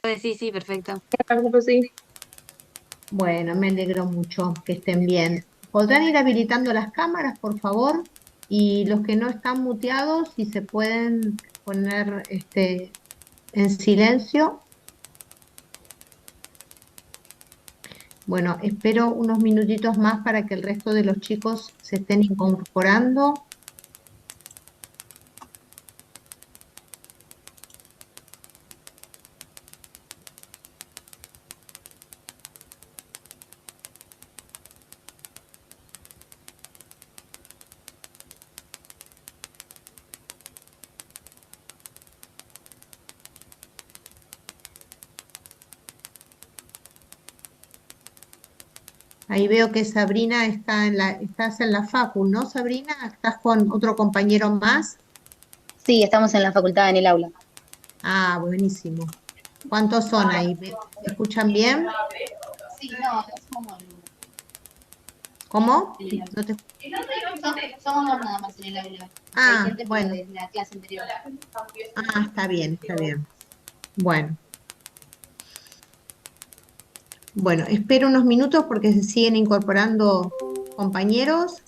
Sí, sí, perfecto. Pues sí. Bueno, me alegro mucho que estén bien. ¿Podrán ir habilitando las cámaras, por favor? Y los que no están muteados, si se pueden poner en silencio. Bueno, espero unos minutitos más para que el resto de los chicos se estén incorporando. Ahí veo que Sabrina estás en la facu, ¿no, Sabrina? ¿Estás con otro compañero más? Sí, estamos en la facultad, en el aula. Ah, buenísimo. ¿Cuántos son ahí? ¿Se escuchan bien? Sí, no, somos, ¿Cómo? No te- somos nada más en el aula. Hay Ah, gente, pero bueno. desde la clase anterior. Ah, está bien, está bien. Bueno, bueno, espero unos minutos porque se siguen incorporando compañeros.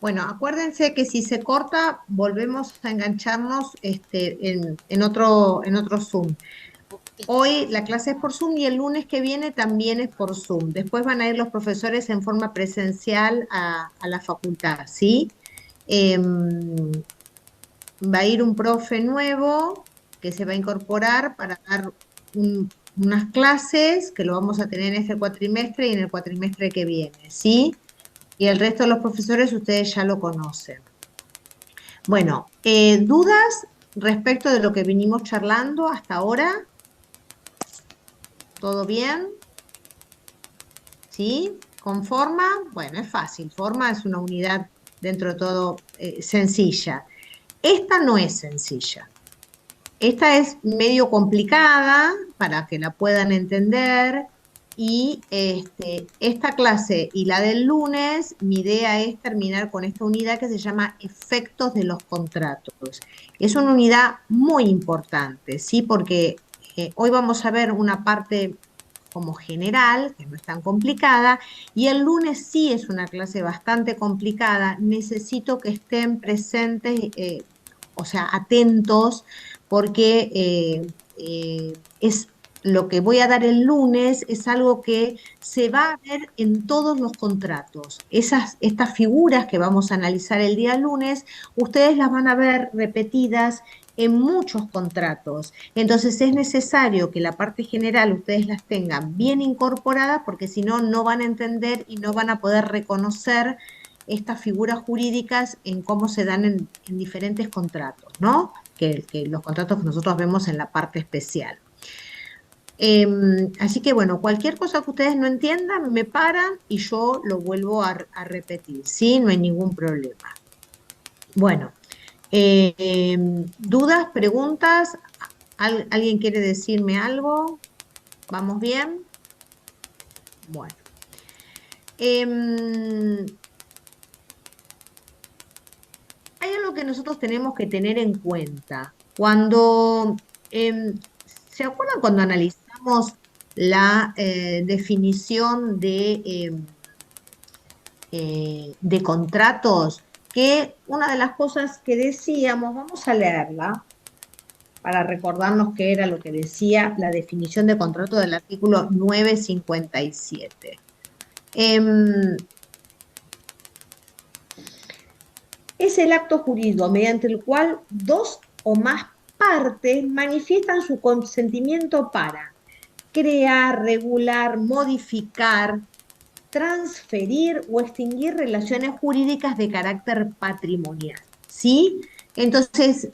Bueno, acuérdense que si se corta, volvemos a engancharnos en otro Zoom. Hoy la clase es por Zoom y el lunes que viene también es por Zoom. Después van a ir los profesores en forma presencial a la facultad, ¿sí? Em, Va a ir un profe nuevo que se va a incorporar para dar unas clases que lo vamos a tener en este cuatrimestre y en el cuatrimestre que viene, ¿sí? Y el resto de los profesores ustedes ya lo conocen. Bueno, ¿dudas respecto de lo que vinimos charlando hasta ahora? ¿Todo bien? ¿Sí? ¿Con forma? Bueno, es fácil. Forma es una unidad dentro de todo sencilla. Esta no es sencilla. Esta es medio complicada para que la puedan entender y esta clase y la del lunes, mi idea es terminar con esta unidad que se llama efectos de los contratos. Es una unidad muy importante, ¿sí? Porque hoy vamos a ver una parte como general, que no es tan complicada, y el lunes sí es una clase bastante complicada. Necesito que estén presentes, o sea, atentos porque es lo que voy a dar el lunes es algo que se va a ver en todos los contratos. Estas figuras que vamos a analizar el día lunes, ustedes las van a ver repetidas en muchos contratos. Entonces es necesario que la parte general ustedes las tengan bien incorporadas porque si no, no van a entender y no van a poder reconocer estas figuras jurídicas en cómo se dan en diferentes contratos, ¿no? Que los contratos que nosotros vemos en la parte especial. Así que bueno, cualquier cosa que ustedes no entiendan, me paran y yo lo vuelvo a repetir, ¿sí? No hay ningún problema. Bueno, ¿dudas, preguntas? ¿Alguien quiere decirme algo? ¿Vamos bien? Bueno. Em, Hay algo que nosotros tenemos que tener en cuenta. ¿Se acuerdan cuando analizamos la definición de contratos? Que una de las cosas que decíamos, vamos a leerla para recordarnos qué era lo que decía la definición de contrato del artículo 957. Es el acto jurídico mediante el cual dos o más partes manifiestan su consentimiento para crear, regular, modificar, transferir o extinguir relaciones jurídicas de carácter patrimonial, ¿sí? Entonces,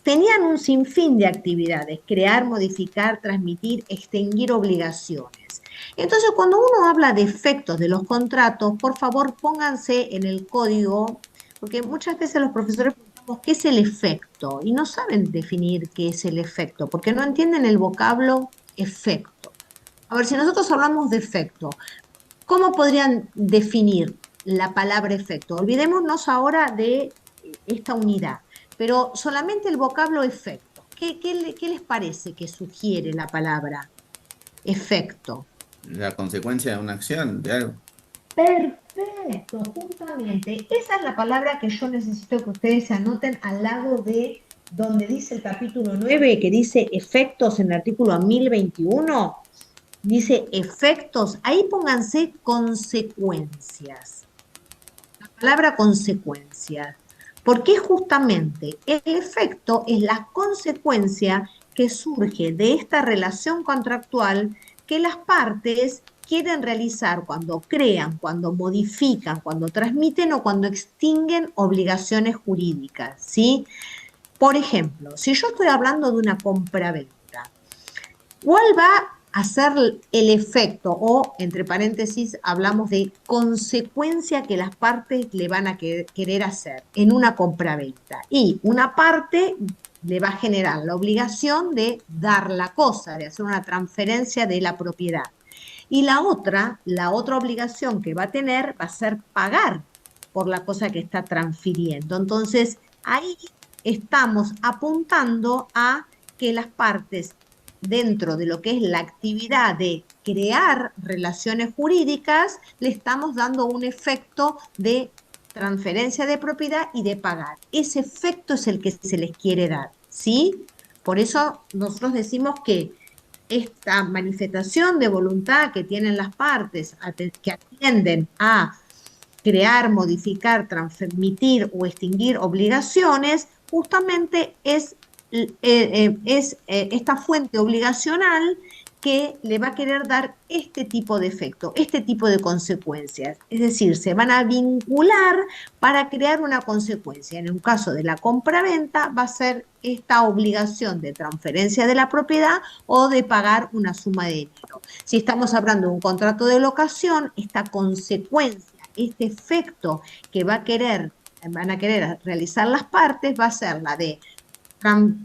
tenían un sinfín de actividades: crear, modificar, transmitir, extinguir obligaciones. Entonces, cuando uno habla de efectos de los contratos, por favor pónganse en el código, porque muchas veces los profesores preguntamos qué es el efecto y no saben definir qué es el efecto, porque no entienden el vocablo efecto. A ver, si nosotros hablamos de efecto, ¿cómo podrían definir la palabra efecto? Olvidémonos ahora de esta unidad, pero solamente el vocablo efecto. ¿Qué les parece que sugiere la palabra efecto? La consecuencia de una acción, de algo. Perfecto, justamente. Esa es la palabra que yo necesito que ustedes se anoten al lado de donde dice el capítulo 9, que dice efectos en el artículo 1021. Dice efectos, ahí pónganse consecuencias. La palabra consecuencia, porque justamente el efecto es la consecuencia que surge de esta relación contractual que las partes quieren realizar cuando crean, cuando modifican, cuando transmiten o cuando extinguen obligaciones jurídicas, ¿sí? Por ejemplo, si yo estoy hablando de una compraventa, ¿cuál va a ser el efecto o, entre paréntesis, hablamos de consecuencia que las partes le van a querer hacer en una compraventa? Y una parte le va a generar la obligación de dar la cosa, de hacer una transferencia de la propiedad. Y la otra obligación que va a tener va a ser pagar por la cosa que está transfiriendo. Entonces, ahí estamos apuntando a que las partes, dentro de lo que es la actividad de crear relaciones jurídicas, le estamos dando un efecto de transferencia de propiedad y de pagar. Ese efecto es el que se les quiere dar, ¿sí? Por eso nosotros decimos que esta manifestación de voluntad que tienen las partes, que atienden a crear, modificar, transmitir o extinguir obligaciones, justamente es esta fuente obligacional que le va a querer dar este tipo de efecto, este tipo de consecuencias. Es decir, se van a vincular para crear una consecuencia. En un caso de la compraventa va a ser esta obligación de transferencia de la propiedad o de pagar una suma de dinero. Si estamos hablando de un contrato de locación, esta consecuencia, este efecto que van a querer realizar las partes va a ser la de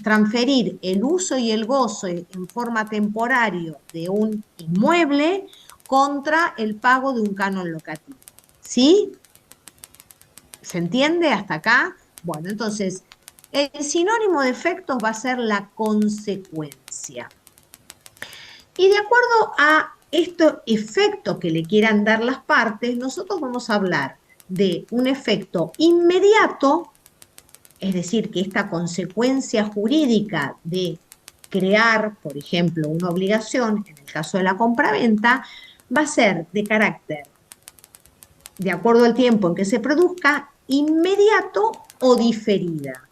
transferir el uso y el gozo en forma temporaria de un inmueble contra el pago de un canon locativo. ¿Sí? ¿Se entiende hasta acá? Bueno, entonces, el sinónimo de efectos va a ser la consecuencia. Y de acuerdo a estos efectos que le quieran dar las partes, nosotros vamos a hablar de un efecto inmediato, es decir, que esta consecuencia jurídica de crear, por ejemplo, una obligación, en el caso de la compraventa, va a ser de carácter, de acuerdo al tiempo en que se produzca, inmediato o diferida.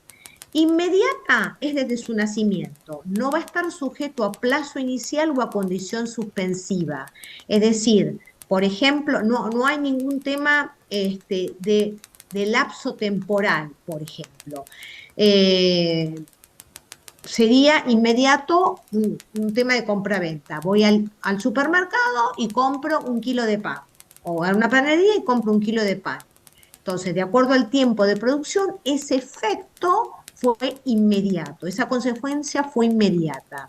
Inmediata es desde su nacimiento, no va a estar sujeto a plazo inicial o a condición suspensiva. Es decir, por ejemplo, no hay ningún tema de lapso temporal, por ejemplo. Sería inmediato un tema de compra-venta. Voy al supermercado y compro un kilo de pan, o a una panadería y compro un kilo de pan. Entonces, de acuerdo al tiempo de producción, ese efecto fue inmediato, esa consecuencia fue inmediata.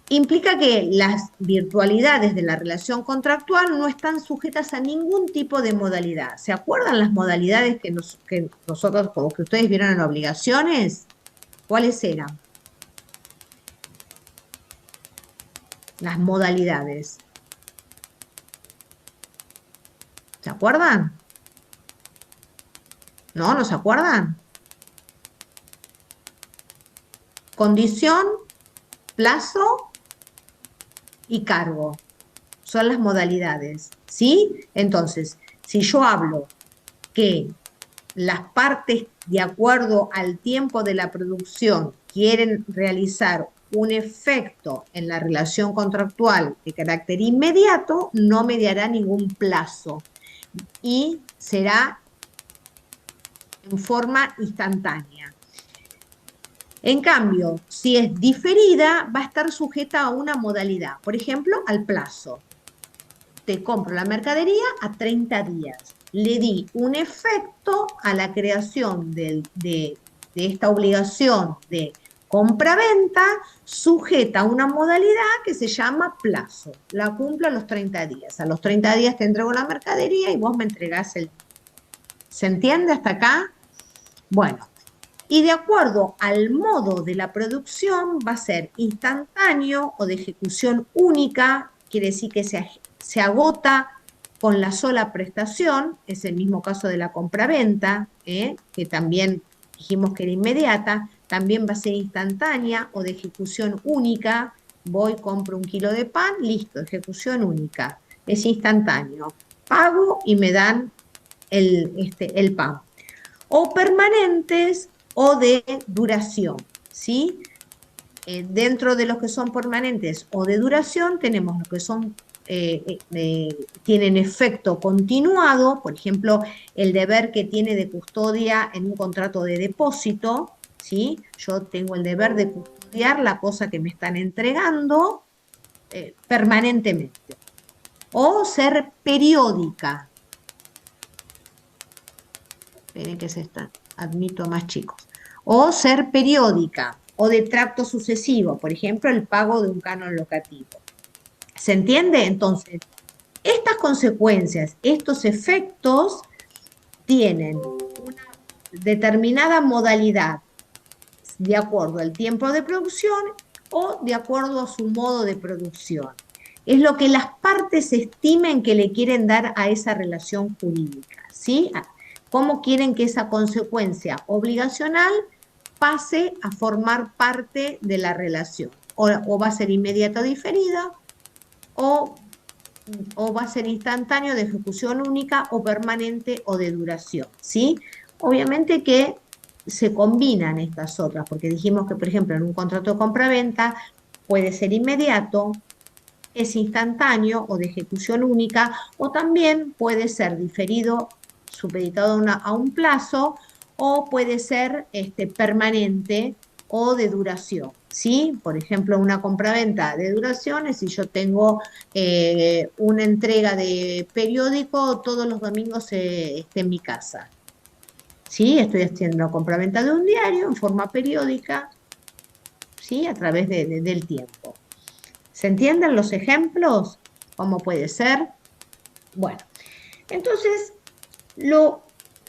Implica que las virtualidades de la relación contractual no están sujetas a ningún tipo de modalidad. ¿Se acuerdan las modalidades que nosotros, como que ustedes vieron en obligaciones? ¿Cuáles eran? Las modalidades. ¿Se acuerdan? ¿No? ¿No se acuerdan? Condición, plazo y cargo. Son las modalidades, ¿sí? Entonces, si yo hablo que las partes de acuerdo al tiempo de la producción, quieren realizar un efecto en la relación contractual de carácter inmediato, no mediará ningún plazo y será en forma instantánea. En cambio, si es diferida, va a estar sujeta a una modalidad, por ejemplo, al plazo. Te compro la mercadería a 30 días. Le di un efecto a la creación de esta obligación de compra-venta sujeta a una modalidad que se llama plazo. La cumplo a los 30 días. A los 30 días te entrego la mercadería y vos me entregás el... ¿Se entiende hasta acá? Bueno, y de acuerdo al modo de la producción va a ser instantáneo o de ejecución única, quiere decir que se agota con la sola prestación, es el mismo caso de la compraventa, que también dijimos que era inmediata, también va a ser instantánea o de ejecución única, voy, compro 1 kilo de pan, listo, ejecución única, es instantáneo, pago y me dan el pan. O permanentes o de duración, ¿sí? Dentro de los que son permanentes o de duración tenemos los que son tienen efecto continuado, por ejemplo, el deber que tiene de custodia en un contrato de depósito, ¿sí? Yo tengo el deber de custodiar la cosa que me están entregando permanentemente. O ser periódica. Esperen que se está, admito a más chicos. O ser periódica o de tracto sucesivo, por ejemplo, el pago de un canon locativo. ¿Se entiende? Entonces, estas consecuencias, estos efectos tienen una determinada modalidad de acuerdo al tiempo de producción o de acuerdo a su modo de producción. Es lo que las partes estimen que le quieren dar a esa relación jurídica, ¿sí? ¿Cómo quieren que esa consecuencia obligacional pase a formar parte de la relación? O va a ser inmediata o diferida, o va a ser instantáneo de ejecución única o permanente o de duración, ¿sí? Obviamente que se combinan estas otras, porque dijimos que, por ejemplo, en un contrato de compraventa puede ser inmediato, es instantáneo o de ejecución única, o también puede ser diferido, supeditado a un plazo, o puede ser permanente o de duración, ¿sí? Por ejemplo, una compraventa de duración es si yo tengo una entrega de periódico todos los domingos en mi casa, ¿sí? Estoy haciendo compraventa de un diario en forma periódica, ¿sí? A través del tiempo. ¿Se entienden los ejemplos? ¿Cómo puede ser? Bueno, entonces,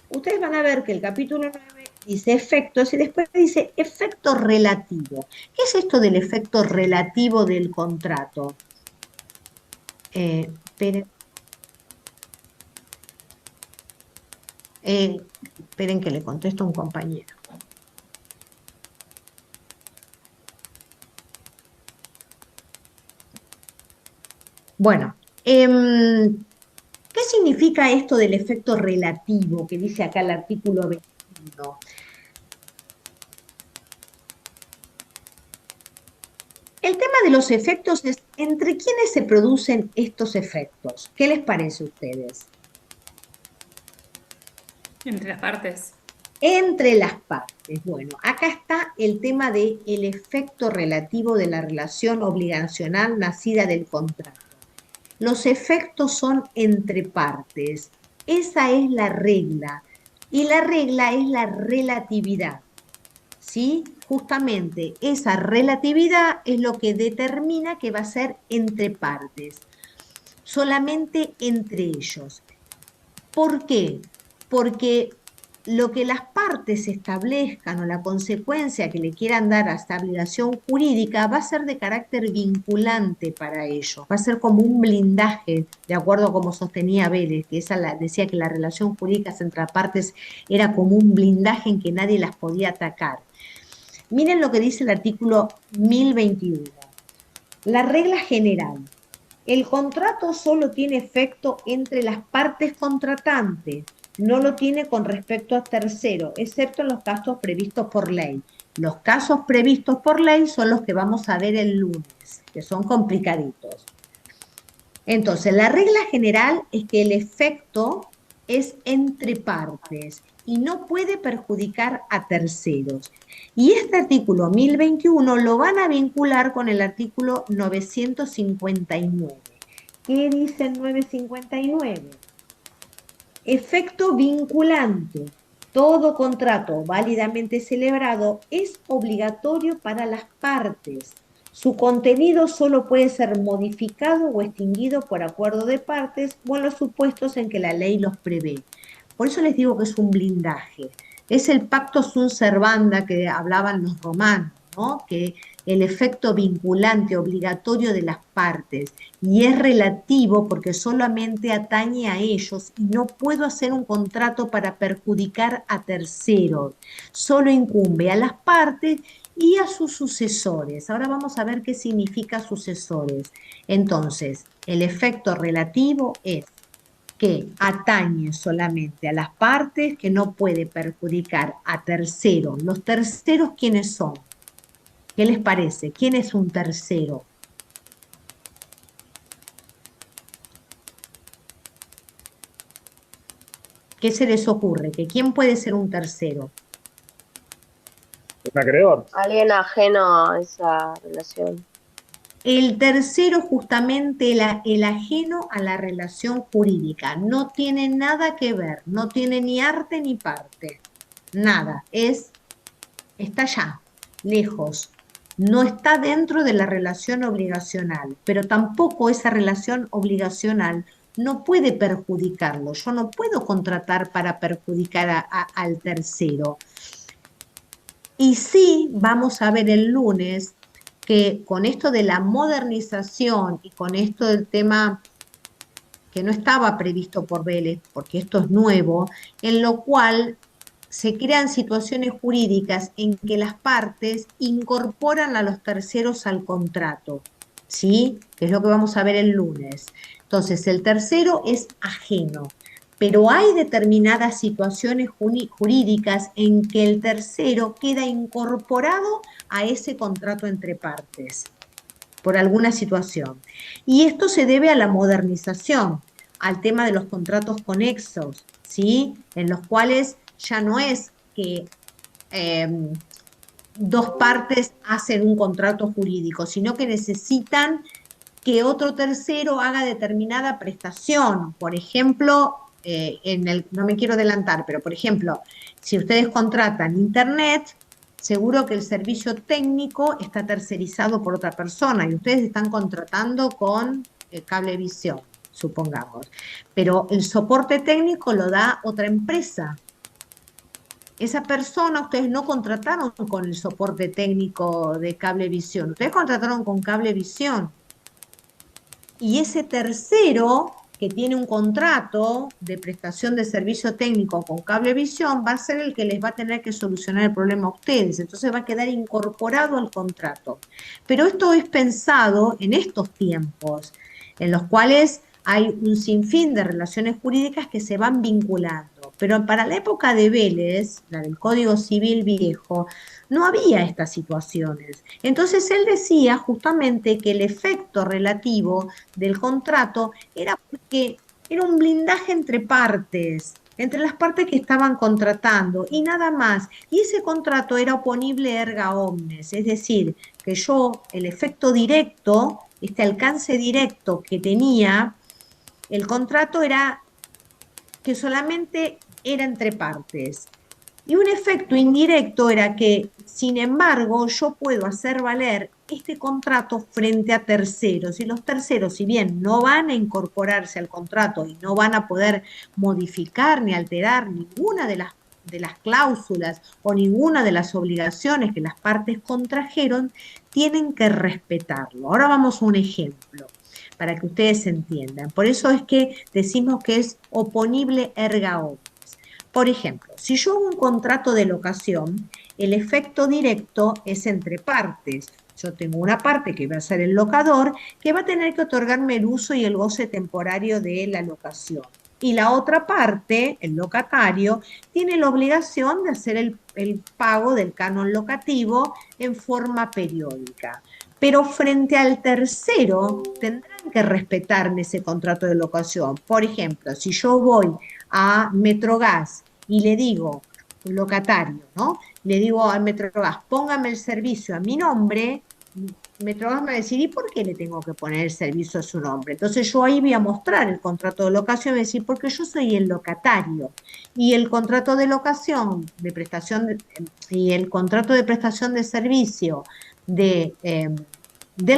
ustedes van a ver que el capítulo 9 dice efectos y después dice efecto relativo. ¿Qué es esto del efecto relativo del contrato? Esperen que le contesto a un compañero. Bueno, ¿qué significa esto del efecto relativo que dice acá el artículo 21? El tema de los efectos es entre quiénes se producen estos efectos. ¿Qué les parece a ustedes? Entre las partes. Entre las partes. Bueno, acá está el tema del efecto relativo de la relación obligacional nacida del contrato. Los efectos son entre partes. Esa es la regla. Y la regla es la relatividad. ¿Sí? Justamente esa relatividad es lo que determina que va a ser entre partes. Solamente entre ellos. ¿Por qué? Porque lo que las partes establezcan o la consecuencia que le quieran dar a esta obligación jurídica va a ser de carácter vinculante para ellos, va a ser como un blindaje, de acuerdo a como sostenía Vélez, que decía que la relación jurídica entre partes era como un blindaje en que nadie las podía atacar. Miren lo que dice el artículo 1021. La regla general. El contrato solo tiene efecto entre las partes contratantes no lo tiene con respecto a tercero, excepto en los casos previstos por ley. Los casos previstos por ley son los que vamos a ver el lunes, que son complicaditos. Entonces, la regla general es que el efecto es entre partes y no puede perjudicar a terceros. Y este artículo 1021 lo van a vincular con el artículo 959. ¿Qué dice el 959? Efecto vinculante. Todo contrato válidamente celebrado es obligatorio para las partes. Su contenido solo puede ser modificado o extinguido por acuerdo de partes o en los supuestos en que la ley los prevé. Por eso les digo que es un blindaje. Es el pacto sunt servanda que hablaban los romanos, ¿no? Que el efecto vinculante obligatorio de las partes, y es relativo porque solamente atañe a ellos y no puedo hacer un contrato para perjudicar a terceros, solo incumbe a las partes y a sus sucesores. Ahora vamos a ver qué significa sucesores. Entonces, el efecto relativo es que atañe solamente a las partes, que no puede perjudicar a terceros. ¿Los terceros quiénes son? ¿Qué les parece? ¿Quién es un tercero? ¿Qué se les ocurre? ¿Que quién puede ser un tercero? Un acreedor. Alguien ajeno a esa relación. El tercero, justamente el ajeno a la relación jurídica, no tiene nada que ver, no tiene ni arte ni parte, nada, está allá, lejos, no está dentro de la relación obligacional, pero tampoco esa relación obligacional no puede perjudicarlo. Yo no puedo contratar para perjudicar al tercero. Y sí, vamos a ver el lunes que con esto de la modernización y con esto del tema que no estaba previsto por Vélez, porque esto es nuevo, en lo cual se crean situaciones jurídicas en que las partes incorporan a los terceros al contrato, ¿sí? Que es lo que vamos a ver el lunes. Entonces, el tercero es ajeno, pero hay determinadas situaciones jurídicas en que el tercero queda incorporado a ese contrato entre partes, por alguna situación. Y esto se debe a la modernización, al tema de los contratos conexos, ¿sí? En los cuales ya no es que dos partes hacen un contrato jurídico, sino que necesitan que otro tercero haga determinada prestación. Por ejemplo, no me quiero adelantar, pero por ejemplo, si ustedes contratan internet, seguro que el servicio técnico está tercerizado por otra persona y ustedes están contratando con Cablevisión, supongamos. Pero el soporte técnico lo da otra empresa. Esa persona, ustedes no contrataron con el soporte técnico de Cablevisión, ustedes contrataron con Cablevisión. Y ese tercero que tiene un contrato de prestación de servicio técnico con Cablevisión va a ser el que les va a tener que solucionar el problema a ustedes. Entonces va a quedar incorporado al contrato. Pero esto es pensado en estos tiempos, en los cuales hay un sinfín de relaciones jurídicas que se van vinculando. Pero para la época de Vélez, la del Código Civil viejo, no había estas situaciones. Entonces él decía justamente que el efecto relativo del contrato era porque era un blindaje entre partes, entre las partes que estaban contratando y nada más. Y ese contrato era oponible erga omnes, es decir, que yo, el efecto directo, este alcance directo que tenía, el contrato era que solamente era entre partes. Y un efecto indirecto era que, sin embargo, yo puedo hacer valer este contrato frente a terceros. Y los terceros, si bien no van a incorporarse al contrato y no van a poder modificar ni alterar ninguna de las cláusulas o ninguna de las obligaciones que las partes contrajeron, tienen que respetarlo. Ahora vamos a un ejemplo para que ustedes entiendan. Por eso es que decimos que es oponible erga omnes. Por ejemplo, si yo hago un contrato de locación, el efecto directo es entre partes. Yo tengo una parte que va a ser el locador, que va a tener que otorgarme el uso y el goce temporario de la locación. Y la otra parte, el locatario, tiene la obligación de hacer el pago del canon locativo en forma periódica. Pero frente al tercero, tendrán que respetarme ese contrato de locación. Por ejemplo, si yo voy a Metrogas y le digo, un locatario, ¿no? Le digo al Metrogas, póngame el servicio a mi nombre, Metrogas me va a decir, ¿y por qué le tengo que poner el servicio a su nombre? Entonces yo ahí voy a mostrar el contrato de locación y voy a decir, porque yo soy el locatario. Y el contrato de locación, de prestación, y el contrato de prestación de servicio del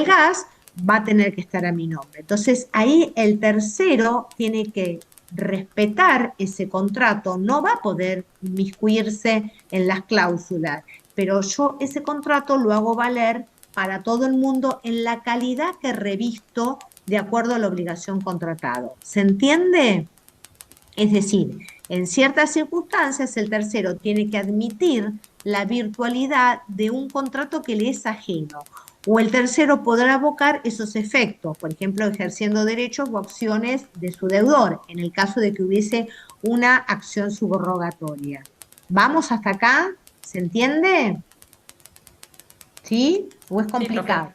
gas va a tener que estar a mi nombre. Entonces ahí el tercero tiene que respetar ese contrato, no va a poder inmiscuirse en las cláusulas, pero yo ese contrato lo hago valer para todo el mundo en la calidad que revisto de acuerdo a la obligación contratado. ¿Se entiende? Es decir, en ciertas circunstancias el tercero tiene que admitir la virtualidad de un contrato que le es ajeno, o el tercero podrá abocar esos efectos, por ejemplo, ejerciendo derechos o acciones de su deudor, en el caso de que hubiese una acción subrogatoria. ¿Vamos hasta acá? ¿Se entiende? ¿Sí? ¿O es complicado?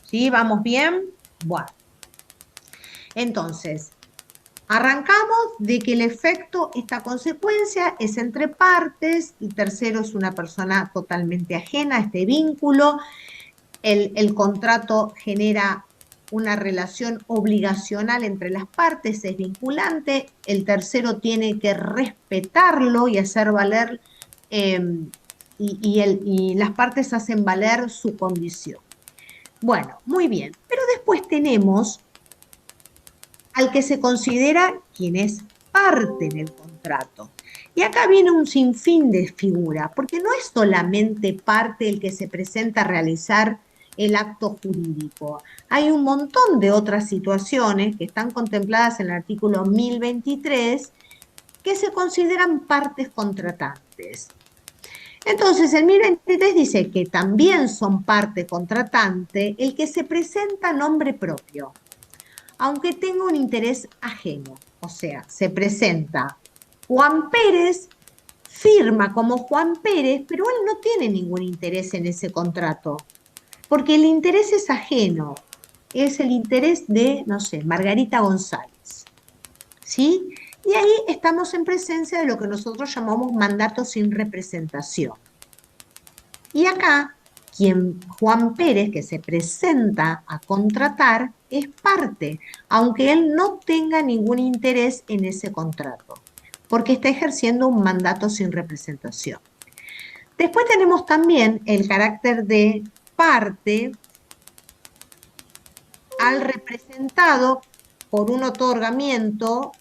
¿Sí? ¿Vamos bien? Bueno. Entonces, arrancamos de que el efecto, esta consecuencia, es entre partes, el tercero es una persona totalmente ajena a este vínculo, el contrato genera una relación obligacional entre las partes, es vinculante, el tercero tiene que respetarlo y hacer valer, y las partes hacen valer su condición. Bueno, muy bien, pero después tenemos al que se considera quien es parte en el contrato. Y acá viene un sinfín de figuras, porque no es solamente parte el que se presenta a realizar el acto jurídico. Hay un montón de otras situaciones que están contempladas en el artículo 1023 que se consideran partes contratantes. Entonces, el 1023 dice que también son parte contratante el que se presenta a nombre propio, aunque tenga un interés ajeno. O sea, se presenta Juan Pérez, firma como Juan Pérez, pero él no tiene ningún interés en ese contrato, porque el interés es ajeno, es el interés de, no sé, Margarita González, ¿sí? Y ahí estamos en presencia de lo que nosotros llamamos mandato sin representación. Y acá, Juan Pérez, que se presenta a contratar, es parte, aunque él no tenga ningún interés en ese contrato, porque está ejerciendo un mandato sin representación. Después tenemos también el carácter de parte al representado por un otorgamiento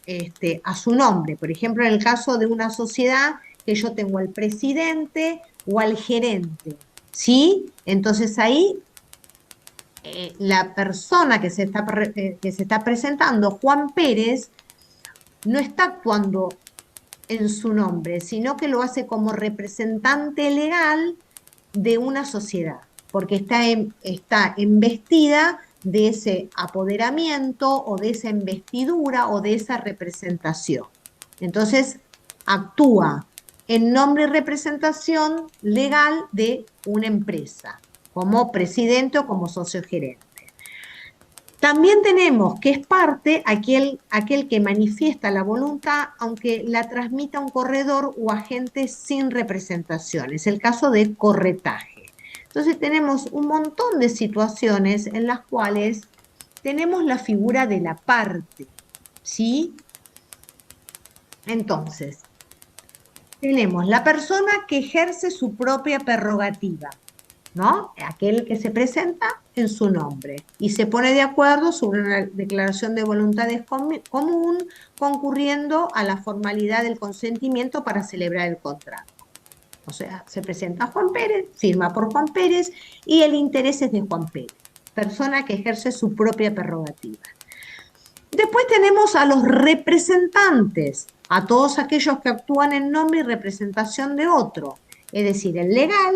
a su nombre. Por ejemplo, en el caso de una sociedad que yo tengo al presidente o al gerente, ¿sí? Entonces ahí la persona que se está presentando, Juan Pérez, no está actuando en su nombre, sino que lo hace como representante legal de una sociedad, porque está embestida de ese apoderamiento o de esa investidura o de esa representación. Entonces, actúa en nombre y representación legal de una empresa, como presidente o como socio gerente. También tenemos que es parte aquel que manifiesta la voluntad, aunque la transmita un corredor o agente sin representación. Es el caso de corretaje. Entonces tenemos un montón de situaciones en las cuales tenemos la figura de la parte, ¿sí? Entonces, tenemos la persona que ejerce su propia prerrogativa, ¿no? Aquel que se presenta en su nombre y se pone de acuerdo sobre una declaración de voluntades común, concurriendo a la formalidad del consentimiento para celebrar el contrato. O sea, se presenta Juan Pérez, firma por Juan Pérez y el interés es de Juan Pérez, persona que ejerce su propia prerrogativa. Después tenemos a los representantes, a todos aquellos que actúan en nombre y representación de otro, es decir, el legal,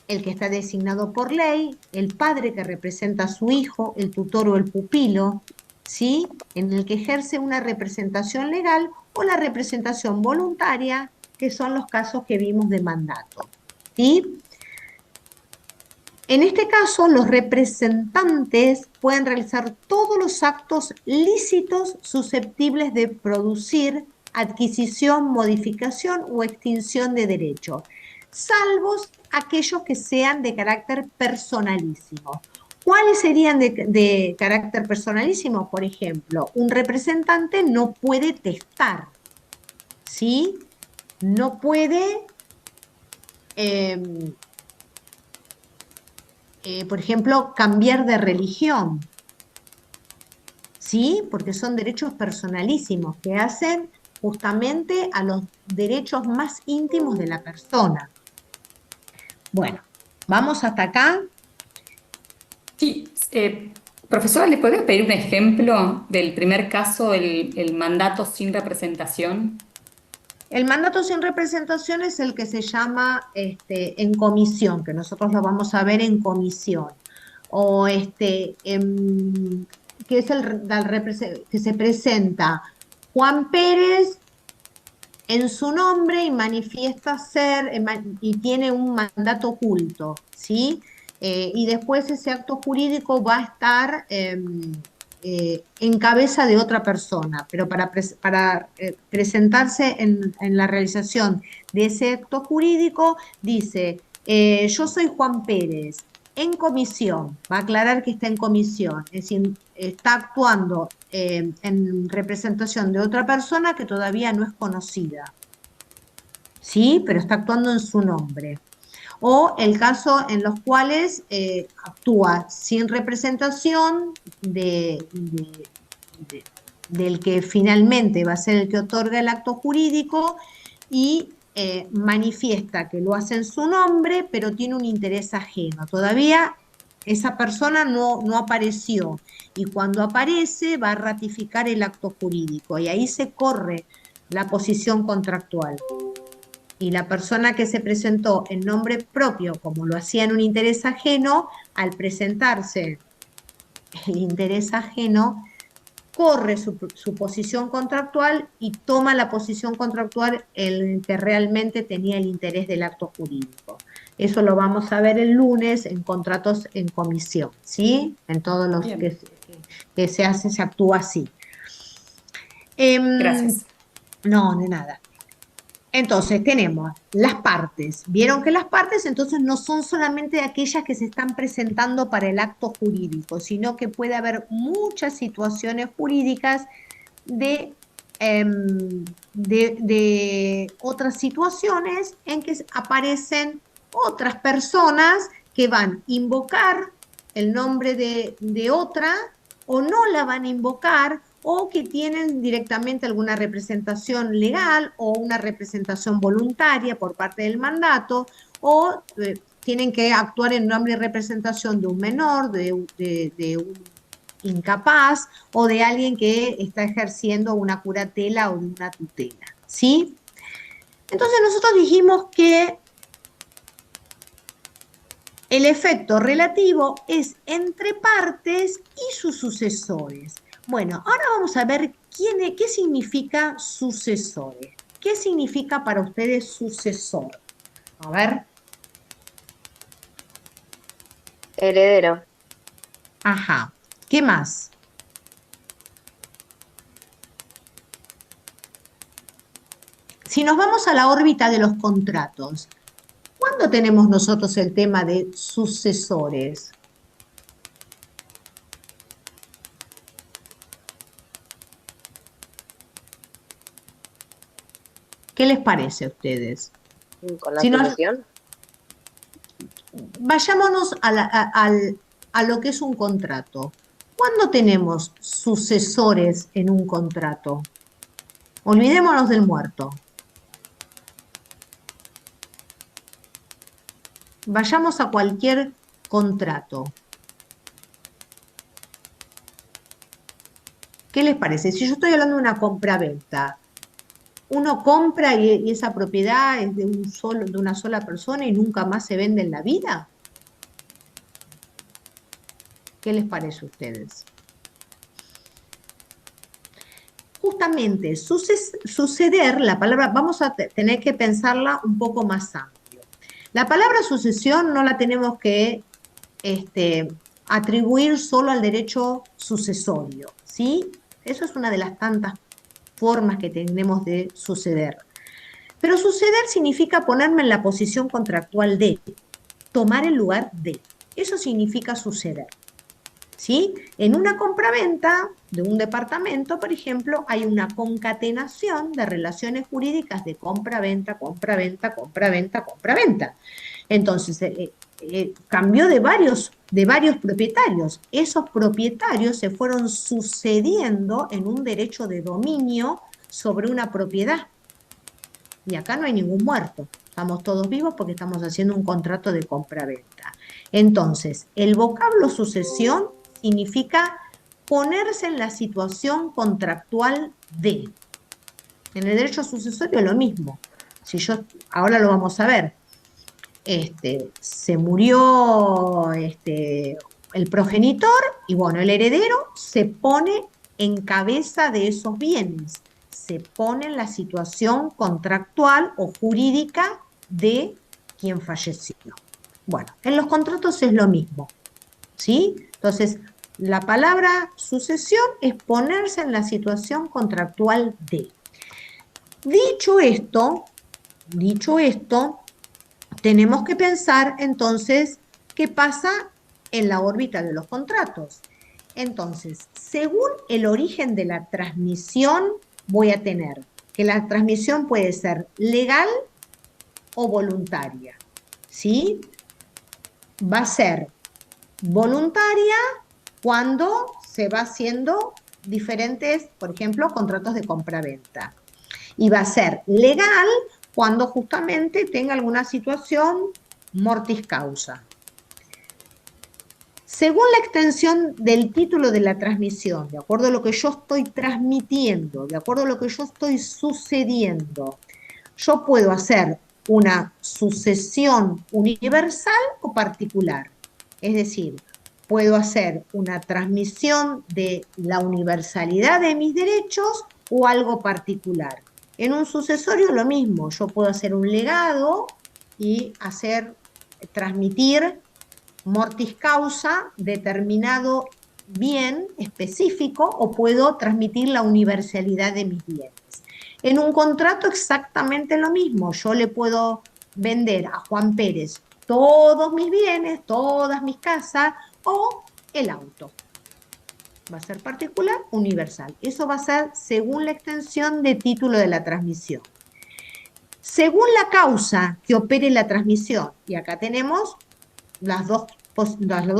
el que está designado por ley, el padre que representa a su hijo, el tutor o el pupilo, ¿sí? En el que ejerce una representación legal o la representación voluntaria, que son los casos que vimos de mandato, ¿sí? En este caso, los representantes pueden realizar todos los actos lícitos susceptibles de producir adquisición, modificación o extinción de derecho, salvo aquellos que sean de carácter personalísimo. ¿Cuáles serían de carácter personalísimo? Por ejemplo, un representante no puede testar, ¿sí? No puede... por ejemplo, cambiar de religión, ¿sí? Porque son derechos personalísimos que hacen justamente a los derechos más íntimos de la persona. Bueno, vamos hasta acá. Sí, profesora, ¿le podría pedir un ejemplo del primer caso, el mandato sin representación? El mandato sin representación es el que se llama en comisión, que nosotros lo vamos a ver en comisión. O que es que se presenta Juan Pérez en su nombre y manifiesta ser y tiene un mandato oculto, ¿sí? Y después ese acto jurídico va a estar en cabeza de otra persona, pero para presentarse en la realización de ese acto jurídico, dice, yo soy Juan Pérez, en comisión, va a aclarar que está en comisión, es decir, está actuando en representación de otra persona que todavía no es conocida, ¿sí? Pero está actuando en su nombre. O el caso en los cuales actúa sin representación del que finalmente va a ser el que otorga el acto jurídico y manifiesta que lo hace en su nombre, pero tiene un interés ajeno. Todavía esa persona no apareció y cuando aparece va a ratificar el acto jurídico y ahí se corre la posición contractual. Y la persona que se presentó en nombre propio, como lo hacía en un interés ajeno, al presentarse el interés ajeno, corre su posición contractual y toma la posición contractual el que realmente tenía el interés del acto jurídico. Eso lo vamos a ver el lunes en contratos en comisión, ¿sí? En todos los que se hace, se actúa así. Gracias. No, de nada. Entonces tenemos las partes. Vieron que las partes entonces no son solamente aquellas que se están presentando para el acto jurídico, sino que puede haber muchas situaciones jurídicas de otras situaciones en que aparecen otras personas que van a invocar el nombre de otra o no la van a invocar o que tienen directamente alguna representación legal o una representación voluntaria por parte del mandato o tienen que actuar en nombre y representación de un menor, de un incapaz o de alguien que está ejerciendo una curatela o una tutela, ¿sí? Entonces nosotros dijimos que el efecto relativo es entre partes y sus sucesores. Bueno, ahora vamos a ver qué significa sucesores. ¿Qué significa para ustedes sucesor? A ver. Heredero. Ajá. ¿Qué más? Si nos vamos a la órbita de los contratos, ¿cuándo tenemos nosotros el tema de sucesores? ¿Qué les parece a ustedes? Con la Si nos, sucesión. vayámonos a lo que es un contrato. ¿Cuándo tenemos sucesores en un contrato? Olvidémonos del muerto. Vayamos a cualquier contrato. ¿Qué les parece? Si yo estoy hablando de una compra-venta, uno compra y esa propiedad es de una sola persona y nunca más se vende en la vida. ¿Qué les parece a ustedes? justamente suceder, la palabra, vamos a tener que pensarla un poco más amplio. La palabra sucesión no la tenemos que atribuir solo al derecho sucesorio, ¿sí? Eso es una de las tantas formas que tenemos de suceder. Pero suceder significa ponerme en la posición contractual de, tomar el lugar de. Eso significa suceder, ¿sí? En una compraventa de un departamento, por ejemplo, hay una concatenación de relaciones jurídicas de compra-venta, compra-venta, compra-venta, compra-venta. Entonces, cambió de varios propietarios. Esos propietarios se fueron sucediendo en un derecho de dominio sobre una propiedad. Y acá no hay ningún muerto. Estamos todos vivos porque estamos haciendo un contrato de compra-venta. Entonces, el vocablo sucesión significa ponerse en la situación contractual de. En el derecho sucesorio lo mismo. Si yo, ahora lo vamos a ver. Se murió el progenitor y bueno, el heredero se pone en cabeza de esos bienes, se pone en la situación contractual o jurídica de quien falleció. Bueno, en los contratos es lo mismo, ¿sí? Entonces, la palabra sucesión es ponerse en la situación contractual de. Dicho esto, tenemos que pensar entonces qué pasa en la órbita de los contratos. Entonces, según el origen de la transmisión, voy a tener que la transmisión puede ser legal o voluntaria, ¿sí? Va a ser voluntaria cuando se va haciendo diferentes, por ejemplo, contratos de compra-venta. Y va a ser legal cuando justamente tenga alguna situación mortis causa. Según la extensión del título de la transmisión, de acuerdo a lo que yo estoy transmitiendo, de acuerdo a lo que yo estoy sucediendo, yo puedo hacer una sucesión universal o particular. Es decir, puedo hacer una transmisión de la universalidad de mis derechos o algo particular. En un sucesorio lo mismo, yo puedo hacer un legado y transmitir mortis causa determinado bien específico o puedo transmitir la universalidad de mis bienes. En un contrato exactamente lo mismo, yo le puedo vender a Juan Pérez todos mis bienes, todas mis casas o el auto. Va a ser particular, universal. Eso va a ser según la extensión de título de la transmisión. Según la causa que opere la transmisión, y acá tenemos las dos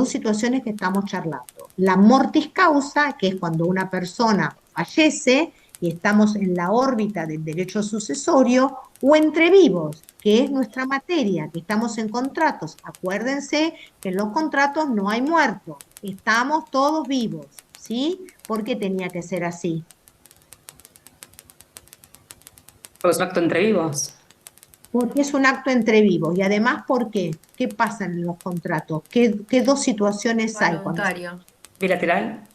situaciones que estamos charlando. La mortis causa, que es cuando una persona fallece y estamos en la órbita del derecho sucesorio, o entre vivos, que es nuestra materia, que estamos en contratos. Acuérdense que en los contratos no hay muertos, estamos todos vivos, ¿sí? ¿Por qué tenía que ser así? Pues un acto entre vivos. Porque es un acto entre vivos. Y además, ¿por qué? ¿Qué pasa en los contratos? ¿Qué dos situaciones hay? Voluntario. ¿Bilateral?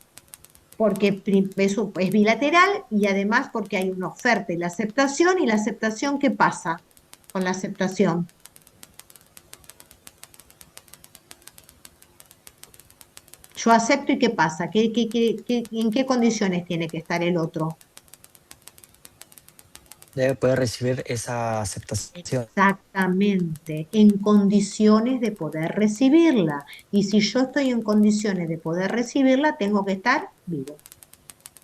Porque eso es bilateral y además porque hay una oferta y la aceptación. ¿Y la aceptación qué pasa con la aceptación? Yo acepto y ¿qué pasa? ¿En qué condiciones tiene que estar el otro? Debe poder recibir esa aceptación. Exactamente, en condiciones de poder recibirla. Y si yo estoy en condiciones de poder recibirla, tengo que estar vivo.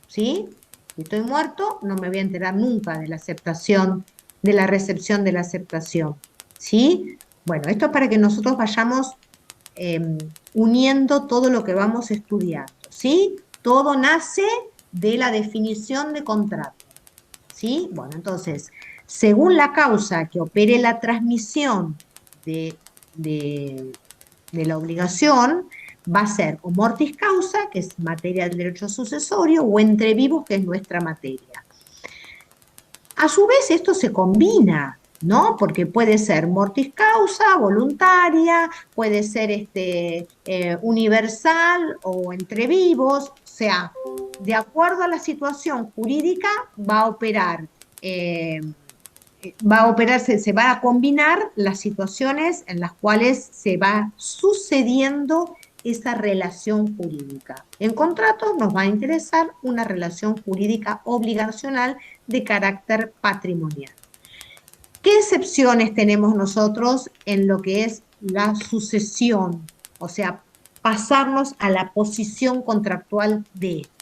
¿Sí? Si estoy muerto, no me voy a enterar nunca de la aceptación, de la recepción de la aceptación. ¿Sí? Bueno, esto es para que nosotros vayamos uniendo todo lo que vamos estudiando. ¿Sí? Todo nace de la definición de contrato. ¿Sí? Bueno, entonces, según la causa que opere la transmisión de la obligación, va a ser o mortis causa, que es materia del derecho sucesorio, o entre vivos, que es nuestra materia. A su vez, esto se combina, ¿no? Porque puede ser mortis causa, voluntaria, puede ser universal o entre vivos, o sea, de acuerdo a la situación jurídica, va a operar, se van a combinar las situaciones en las cuales se va sucediendo esa relación jurídica. En contratos nos va a interesar una relación jurídica obligacional de carácter patrimonial. ¿Qué excepciones tenemos nosotros en lo que es la sucesión? O sea, pasarnos a la posición contractual de esto.